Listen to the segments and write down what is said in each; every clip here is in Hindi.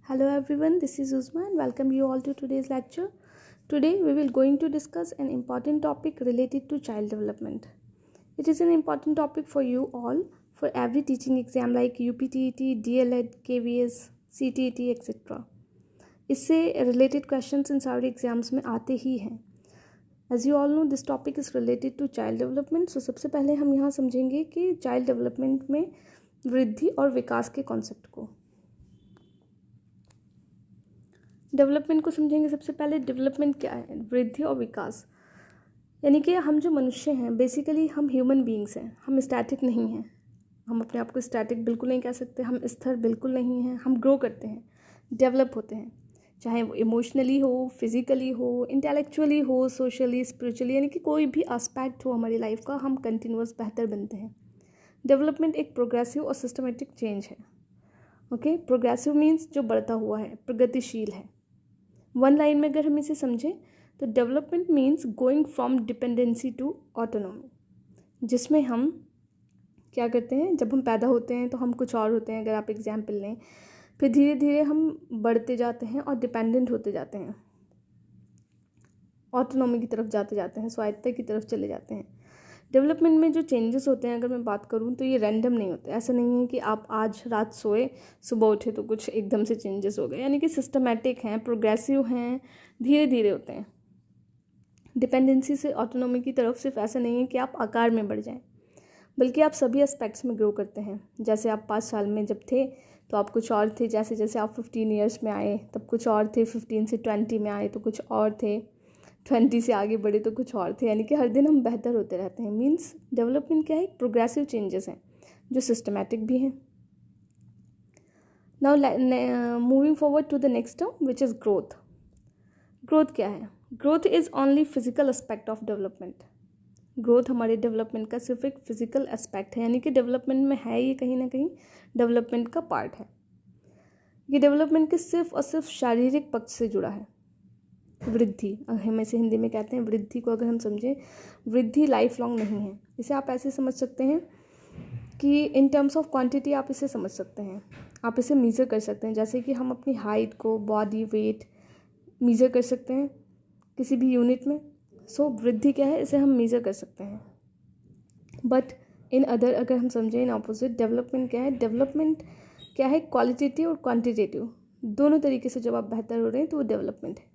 Hello everyone, this is Uzma and welcome you all to today's lecture. Today we will going to discuss an important topic related to child development. It is an important topic for you all for every teaching exam like UPTET, DLED, KVS, CTET etc. इससे related questions इन सारे exams में आते ही हैं. As you all know, this topic is related to child development. So सबसे पहले हम यहाँ समझेंगे कि child development में वृद्धि और विकास के concept को. डेवलपमेंट को समझेंगे. सबसे पहले डेवलपमेंट क्या है, वृद्धि और विकास. यानी कि हम जो मनुष्य हैं बेसिकली हम ह्यूमन बीइंग्स हैं, हम स्टैटिक नहीं हैं. हम अपने आप को स्टैटिक बिल्कुल नहीं कह सकते, हम स्थिर बिल्कुल नहीं हैं. हम ग्रो करते हैं, डेवलप होते हैं, चाहे वो इमोशनली हो, फिजिकली हो, इंटेलेक्चुअली हो, सोशली, स्पिरिचुअली, यानी कि कोई भी एस्पेक्ट हो हमारी लाइफ का, हम कंटिन्यूअस बेहतर बनते हैं. डेवलपमेंट एक प्रोग्रेसिव और सिस्टमेटिक चेंज है. ओके, प्रोग्रेसिव मीन्स जो बढ़ता हुआ है, प्रगतिशील है. वन लाइन में अगर हम इसे समझें तो development means going from dependency to autonomy, जिसमें हम क्या करते हैं, जब हम पैदा होते हैं तो हम कुछ और होते हैं. अगर आप एग्जाम्पल लें, फिर धीरे धीरे हम बढ़ते जाते हैं और डिपेंडेंट होते जाते हैं, ऑटोनॉमी की तरफ जाते जाते हैं, स्वायत्तता की तरफ चले जाते हैं. डेवलपमेंट में जो चेंजेस होते हैं, अगर मैं बात करूं तो ये रैंडम नहीं होते. ऐसा नहीं है कि आप आज रात सोए, सुबह उठे तो कुछ एकदम से चेंजेस हो गए. यानी कि सिस्टमैटिक हैं, प्रोग्रेसिव हैं, धीरे धीरे होते हैं. डिपेंडेंसी से ऑटोनॉमी की तरफ सिर्फ ऐसा नहीं है कि आप आकार में बढ़ जाएं, बल्कि आप सभी एस्पेक्ट्स में ग्रो करते हैं. जैसे आप 5 साल में जब थे तो आप कुछ और थे, जैसे जैसे आप 15 ईयर्स में आए तब कुछ और थे, 15 से 20 में आए तो कुछ और थे, 20 से आगे बढ़े तो कुछ और थे. यानी कि हर दिन हम बेहतर होते रहते हैं. मीन्स डेवलपमेंट क्या है, प्रोग्रेसिव चेंजेस हैं जो सिस्टमैटिक भी हैं. Now moving forward to the next term which is growth. Growth क्या है? Growth is only physical aspect of development. Growth हमारे डेवलपमेंट का सिर्फ एक फिजिकल एस्पेक्ट है, यानी कि डेवलपमेंट में है, ये कहीं ना कहीं डेवलपमेंट का पार्ट है. ये डेवलपमेंट के सिर्फ और सिर्फ शारीरिक पक्ष से जुड़ा है. वृद्धि, हम इसे हिंदी में कहते हैं वृद्धि को अगर हम समझें, वृद्धि लाइफ लॉन्ग नहीं है. इसे आप ऐसे समझ सकते हैं कि इन टर्म्स ऑफ क्वांटिटी आप इसे समझ सकते हैं, आप इसे मीज़र कर सकते हैं. जैसे कि हम अपनी हाइट को, बॉडी वेट मीज़र कर सकते हैं किसी भी यूनिट में. सो वृद्धि क्या है, इसे हम मीज़र कर सकते हैं. बट इन अदर अगर हम समझें इन ऑपोजिट, डेवलपमेंट क्या है, डेवलपमेंट क्या है, क्वालिटेटिव और क्वांटिटेटिव दोनों तरीके से जब आप बेहतर हो रहे हैं तो वो डेवलपमेंट है.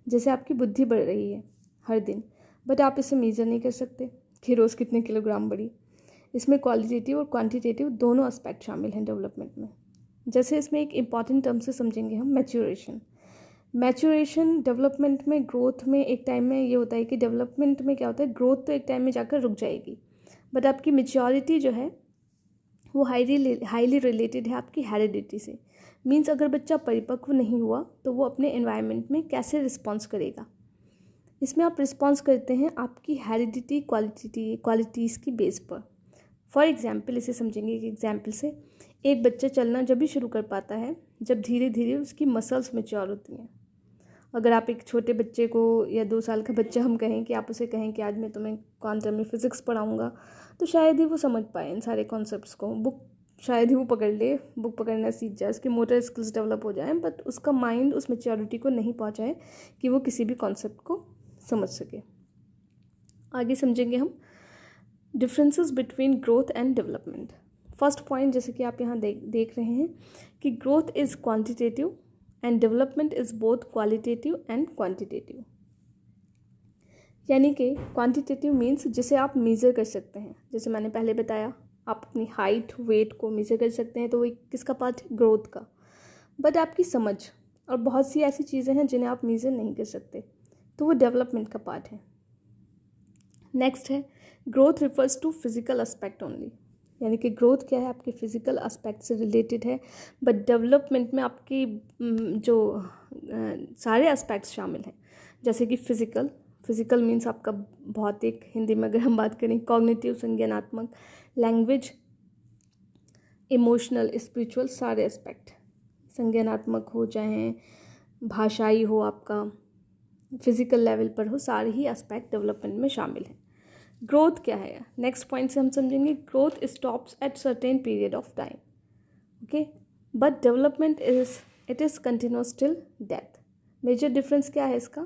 जैसे आपकी बुद्धि बढ़ रही है हर दिन, बट आप इसे मेज़र नहीं कर सकते कि रोज़ कितने किलोग्राम बढ़ी. इसमें क्वालिटेटिव और क्वांटिटेटिव दोनों एस्पेक्ट शामिल हैं डेवलपमेंट में. जैसे इसमें एक इम्पॉर्टेंट टर्म से समझेंगे हम, मैच्योरेशन. मैच्योरेशन डेवलपमेंट में, ग्रोथ में एक टाइम में ये होता है कि डेवलपमेंट में क्या होता है, ग्रोथ तो एक टाइम में जाकर रुक जाएगी, बट आपकी मैच्योरिटी जो है वो हाईली रिलेटेड है आपकी हेरिडिटी से. मीन्स अगर बच्चा परिपक्व नहीं हुआ तो वो अपने एनवायरनमेंट में कैसे रिस्पॉन्स करेगा. इसमें आप रिस्पॉन्स करते हैं आपकी हेरिडिटी क्वालिटीज़ की बेस पर. फॉर एग्जाम्पल इसे समझेंगे एक एग्जाम्पल से. एक बच्चा चलना जब भी शुरू कर पाता है जब धीरे धीरे उसकी मसल्स मैच्योर होती हैं. अगर आप एक छोटे बच्चे को या 2 साल का बच्चा हम कहें कि आप उसे कहें कि आज मैं तुम्हें क्वांटम में फिजिक्स पढ़ाऊँगा, तो शायद ही वो समझ पाए इन सारे कॉन्सेप्ट्स को. बुक शायद ही वो पकड़ ले, बुक पकड़ना सीख जाए, उसकी मोटर स्किल्स डेवलप हो जाए, बट उसका माइंड उस मैच्योरिटी को नहीं पहुंचाए कि वो किसी भी कॉन्सेप्ट को समझ सके. आगे समझेंगे हम differences between growth and development. First point, जैसे कि आप यहाँ देख रहे हैं कि growth is quantitative and development is both qualitative and quantitative. यानी कि क्वांटिटेटिव मीन्स जिसे आप मेज़र कर सकते हैं. जैसे मैंने पहले बताया, आप अपनी हाइट, वेट को मेज़र कर सकते हैं, तो वो किसका पार्ट है, ग्रोथ का. बट आपकी समझ और बहुत सी ऐसी चीज़ें हैं जिन्हें आप मेज़र नहीं कर सकते, तो वो डेवलपमेंट का पार्ट है. नेक्स्ट है, growth refers to physical aspect only. यानी कि ग्रोथ क्या है, आपके फिजिकल एस्पेक्ट से रिलेटेड है, बट डेवलपमेंट में आपकी जो सारे एस्पेक्ट्स शामिल हैं. जैसे कि फिजिकल मीन्स आपका भौतिक, हिंदी में अगर हम बात करें कॉग्निटिव, संज्ञानात्मक, लैंग्वेज, इमोशनल, स्पिरिचुअल, सारे एस्पेक्ट. संज्ञानात्मक हो चाहे भाषाई हो, आपका फिजिकल लेवल पर हो, सारे ही एस्पेक्ट डेवलपमेंट में शामिल हैं. ग्रोथ क्या है, नेक्स्ट पॉइंट से हम समझेंगे. Growth stops at certain period of time. Okay, but development is it is continuous till death. Major difference क्या है इसका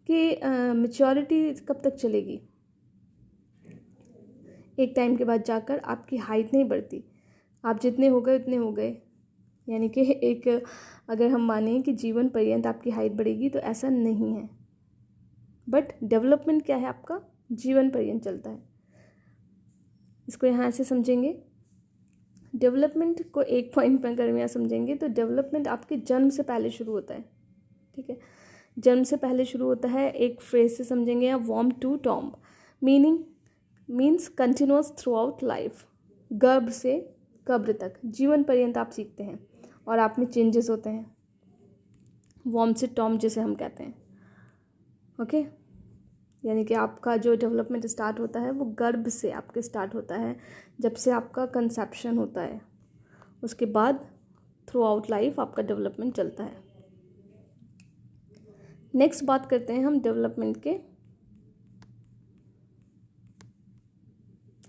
कि मैच्योरिटी कब तक चलेगी, एक टाइम के बाद जाकर आपकी हाइट नहीं बढ़ती, आप जितने हो गए उतने हो गए, यानी कि एक अगर हम मानें कि जीवन पर्यंत आपकी हाइट बढ़ेगी तो ऐसा नहीं है। बट डेवलपमेंट क्या है आपका, जीवन पर्यंत चलता है। इसको यहाँ से समझेंगे, डेवलपमेंट को एक पॉइंट पर अगर यहाँ समझेंगे तो डेवलपमेंट आपके जन्म से पहले शुरू होता है, ठीक है, जन्म से पहले शुरू होता है। एक फ्रेज से समझेंगे या वॉर्म to tomb, means continuous throughout life, गर्भ से कब्र तक जीवन पर्यंत आप सीखते हैं और आप में चेंजेस होते हैं, वॉर्म से टॉम्ब जिसे हम कहते हैं। ओके, यानी कि आपका जो डेवलपमेंट स्टार्ट होता है वो गर्भ से आपके स्टार्ट होता है, जब से आपका कंसेप्शन होता है, उसके बाद थ्रू आउट लाइफ आपका डेवलपमेंट चलता है। नेक्स्ट बात करते हैं हम डेवलपमेंट के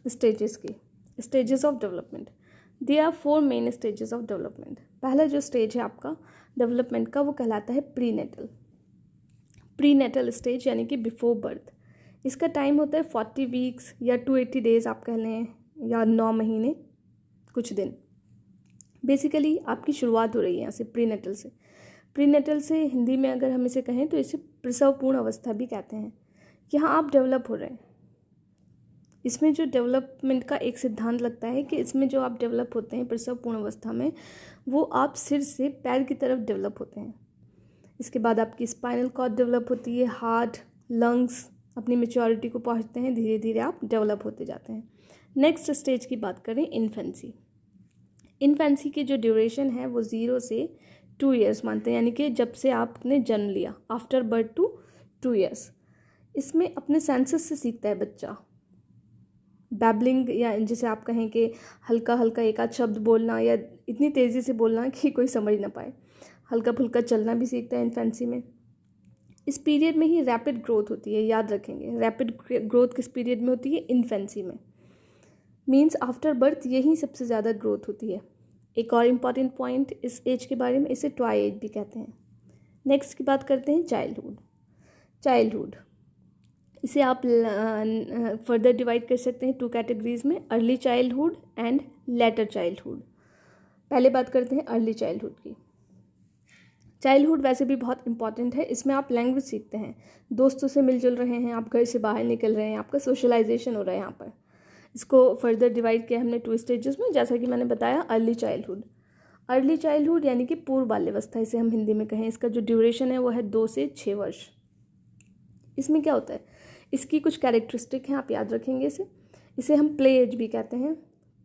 स्टेजेस की, stages of development. There are 4 main stages of development. पहला जो स्टेज है आपका डेवलपमेंट का वो कहलाता है प्रीनेटल स्टेज, यानी कि बिफोर बर्थ। इसका टाइम होता है 40 वीक्स या 280 डेज आप कह लें, या 9 महीने कुछ दिन। बेसिकली आपकी शुरुआत हो रही है यहाँ से प्रीनेटल से। प्रीनेटल से हिंदी में अगर हम इसे कहें तो इसे प्रसवपूर्ण अवस्था भी कहते हैं। यहाँ आप डेवलप हो रहे हैं। इसमें जो डेवलपमेंट का एक सिद्धांत लगता है कि इसमें जो आप डेवलप होते हैं प्रसवपूर्ण अवस्था में, वो आप सिर से पैर की तरफ डेवलप होते हैं। इसके बाद आपकी स्पाइनल कॉर्ड डेवलप होती है, हार्ट, लंग्स अपनी मैच्योरिटी को पहुंचते हैं, धीरे धीरे आप डेवलप होते जाते हैं। नेक्स्ट स्टेज की बात करें इन्फेंसी। इन्फेंसी की जो ड्यूरेशन है वो 0 से 2 ईयर्स मानते हैं, यानी कि जब से आपने जन्म लिया, आफ्टर बर्थ टू 2 ईयर्स। इसमें अपने सेंसेस से सीखता है बच्चा, बैबलिंग या जिसे आप कहें कि हल्का हल्का एक आध शब्द बोलना या इतनी तेज़ी से बोलना कि कोई समझ ना पाए, हल्का फुल्का चलना भी सीखता है इन्फेंसी में। इस पीरियड में ही रैपिड ग्रोथ होती है, याद रखेंगे रैपिड ग्रोथ किस पीरियड में होती है, इन्फेंसी में। मीन्स आफ्टर बर्थ यही सबसे ज़्यादा ग्रोथ होती है। एक और इम्पॉर्टेंट पॉइंट इस एज के बारे में, इसे ट्वाई एज भी कहते हैं। नेक्स्ट की बात करते हैं चाइल्डहुड। इसे आप फर्दर डिवाइड कर सकते हैं 2 कैटेगरीज में, early childhood and later childhood. पहले बात करते हैं अर्ली चाइल्डहुड की। चाइल्डहुड वैसे भी बहुत इंपॉर्टेंट है, इसमें आप लैंग्वेज सीखते हैं, दोस्तों से मिलजुल रहे हैं, आप घर से बाहर निकल रहे हैं, आपका सोशलाइजेशन हो रहा है यहाँ पर। इसको फर्दर डिवाइड किया हमने 2 स्टेजेस में, जैसा कि मैंने बताया अर्ली चाइल्डहुड यानी कि पूर्व बाल्यावस्था इसे हम हिंदी में कहें। इसका जो ड्यूरेशन है वो है 2 से 6 वर्ष। इसमें क्या होता है, इसकी कुछ कैरेक्टरिस्टिक हैं, आप याद रखेंगे इसे हम प्ले एज भी कहते हैं,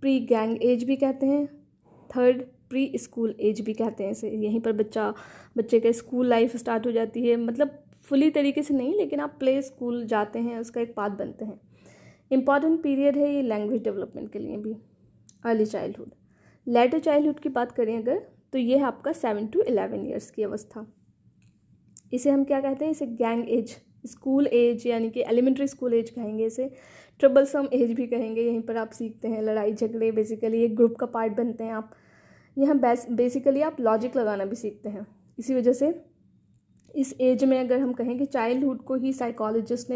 प्री गैंग एज भी कहते हैं, थर्ड प्री स्कूल एज भी कहते हैं इसे। यहीं पर बच्चे का स्कूल लाइफ स्टार्ट हो जाती है, मतलब फुली तरीके से नहीं, लेकिन आप प्ले स्कूल जाते हैं, उसका एक पार्ट बनते हैं। इम्पॉर्टेंट पीरियड है ये लैंग्वेज डेवलपमेंट के लिए भी, अर्ली चाइल्डहुड। लेटर चाइल्डहुड की बात करें अगर, तो ये है आपका 7 to 11 ईयर्स की अवस्था। इसे हम क्या कहते हैं, इसे गैंग एज, स्कूल एज यानी कि एलिमेंट्री स्कूल एज कहेंगे, इसे ट्रबलसम एज भी कहेंगे। यहीं पर आप सीखते हैं लड़ाई झगड़े, बेसिकली एक ग्रुप का पार्ट बनते हैं आप। यहाँ बेसिकली आप लॉजिक लगाना भी सीखते हैं। इसी वजह से इस एज में अगर हम कहें कि चाइल्डहुड को ही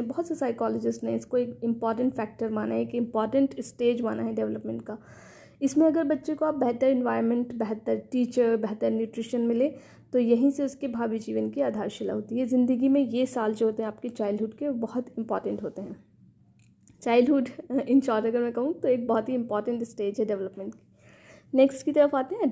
बहुत से साइकोलॉजिस्ट ने इसको एक इम्पॉर्टेंट फैक्टर माना है, एक इम्पॉर्टेंट स्टेज माना है डेवलपमेंट का। इसमें अगर बच्चे को आप बेहतर इन्वायरमेंट, बेहतर टीचर, बेहतर न्यूट्रिशन मिले तो यहीं से उसके भावी जीवन की आधारशिला होती है। ज़िंदगी में ये साल जो होते हैं आपके चाइल्डहुड के, बहुत इंपॉर्टेंट होते हैं। चाइल्डहुड इन शॉर्ट अगर मैं कहूँ तो एक बहुत ही इंपॉर्टेंट स्टेज है डेवलपमेंट की। नेक्स्ट की तरफ आते हैं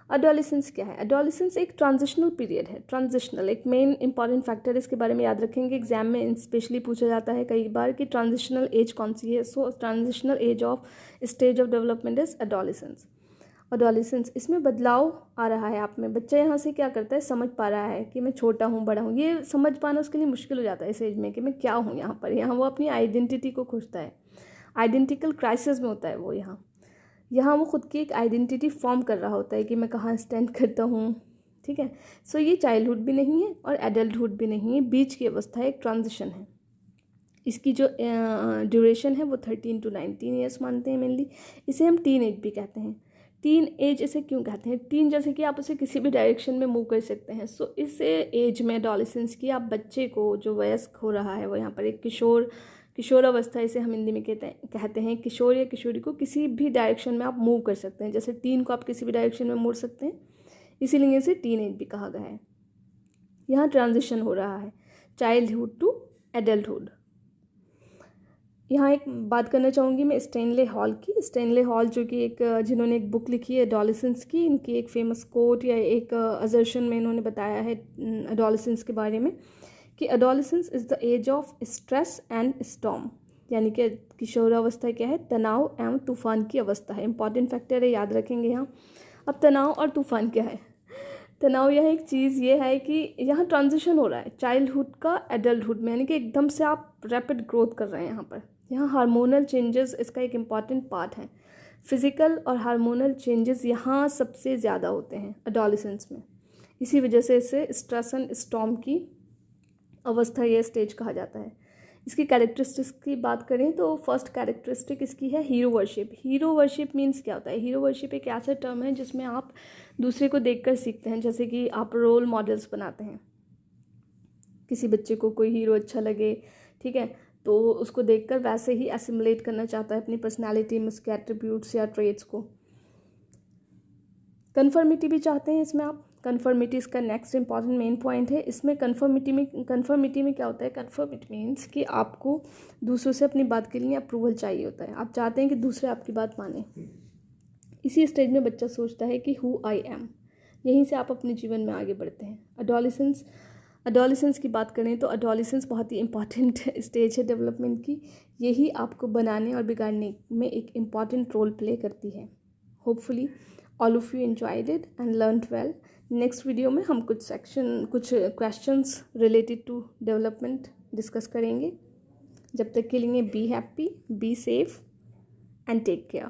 एडोलेसेंस क्या है, एडोलेसेंस एक ट्रांजिशनल पीरियड है। ट्रांजिशनल एक मेन इंपॉर्टेंट फैक्टर, इसके बारे में याद रखेंगे, एग्जाम में स्पेशली पूछा जाता है कई बार कि ट्रांजिशनल एज कौन सी है। So transitional age of stage of development is adolescence. इसमें बदलाव आ रहा है आप में, बच्चा यहाँ से क्या करता है, समझ पा रहा है कि मैं छोटा हूँ बड़ा हूँ, ये समझ पाना उसके लिए मुश्किल हो जाता है इस एज में कि मैं क्या हूँ यहाँ पर। यहाँ वो अपनी आइडेंटिटी को खोजता है, आइडेंटिकल क्राइसिस में होता है वो। यहाँ वो खुद की एक आइडेंटिटी फॉर्म कर रहा होता है कि मैं कहाँ स्टैंड करता हूँ, ठीक है। सो ये चाइल्डहुड भी नहीं है और एडल्टहुड भी नहीं है, बीच की अवस्था है, एक ट्रांजिशन है। इसकी जो ड्यूरेशन है वो 13 to 19 ईयर्स मानते हैं मेनली। इसे हम टीन एज भी कहते हैं। टीन एज इसे क्यों कहते हैं? टीन जैसे कि आप उसे किसी भी डायरेक्शन में मूव कर सकते हैं। सो इस एज में एडोलेसेंस की आप बच्चे को जो वयस्क हो रहा है वो यहाँ पर एक किशोर अवस्था इसे हम हिंदी में कहते हैं। किशोर या किशोरी को किसी भी डायरेक्शन में आप मूव कर सकते हैं। जैसे टीन को आप किसी भी डायरेक्शन में मोड़ सकते हैं, इसीलिए इसे टीन एज भी कहा गया है। यहाँ ट्रांजिशन हो रहा है चाइल्डहुड टू एडल्टहुड। यहाँ एक बात करना चाहूँगी मैं स्टैनले हॉल की। स्टैनले हॉल जो कि जिन्होंने एक बुक लिखी है एडोलेसेंस की, इनकी एक फेमस कोट या एक असर्शन में इन्होंने बताया है एडोलेसेंस के बारे में कि adolescence is the age of stress and storm, यानी कि किशोरावस्था क्या है? तनाव एवं तूफान की अवस्था है। इंपॉर्टेंट फैक्टर है, याद रखेंगे यहाँ। अब तनाव और तूफान क्या है? तनाव यह एक चीज़ ये है कि यहाँ ट्रांजिशन हो रहा है चाइल्डहुड का एडल्टहुड में, यानी कि एकदम से आप रैपिड ग्रोथ कर रहे हैं। यहाँ हार्मोनल चेंजेस इसका एक इम्पॉर्टेंट पार्ट है। फिज़िकल और हार्मोनल चेंजेस यहाँ सबसे ज़्यादा होते हैं एडोलेसेंस में, इसी वजह से इसे स्ट्रेस एंड स्टॉर्म की अवस्था या स्टेज कहा जाता है। इसकी कैरेक्टरिस्टिक्स की बात करें तो फर्स्ट कैरेक्टरिस्टिक इसकी है hero worship. Hero worship means क्या होता है? हीरो वर्शिप एक ऐसा टर्म है जिसमें आप दूसरे को देखकर सीखते हैं, जैसे कि आप रोल मॉडल्स बनाते हैं। किसी बच्चे को कोई हीरो अच्छा लगे, ठीक है, तो उसको देखकर वैसे ही एसिमुलेट करना चाहता है अपनी पर्सनैलिटी में उसके एट्रीब्यूट्स या ट्रेट्स को। कन्फर्मिटी भी चाहते हैं इसमें आप। कन्फर्मिटी इसका नेक्स्ट इंपॉर्टेंट मेन पॉइंट है। इसमें कन्फर्मिटी में क्या होता है? कन्फर्मिटी मीन्स कि आपको दूसरों से अपनी बात के लिए अप्रूवल चाहिए होता है। आप चाहते हैं कि दूसरे आपकी बात माने। इसी स्टेज में बच्चा सोचता है कि हु आई एम। यहीं से आप अपने जीवन में आगे बढ़ते हैं। एडोलेसेंस की बात करें तो एडोलेसेंस बहुत ही इंपॉर्टेंट स्टेज है डेवलपमेंट की। यही आपको बनाने और बिगाड़ने में एक इम्पॉर्टेंट रोल प्ले करती है। Hopefully all of you enjoyed it and learned well. Next video में हम कुछ questions related to development discuss करेंगे। जब तक के लिए be happy, be safe and take care.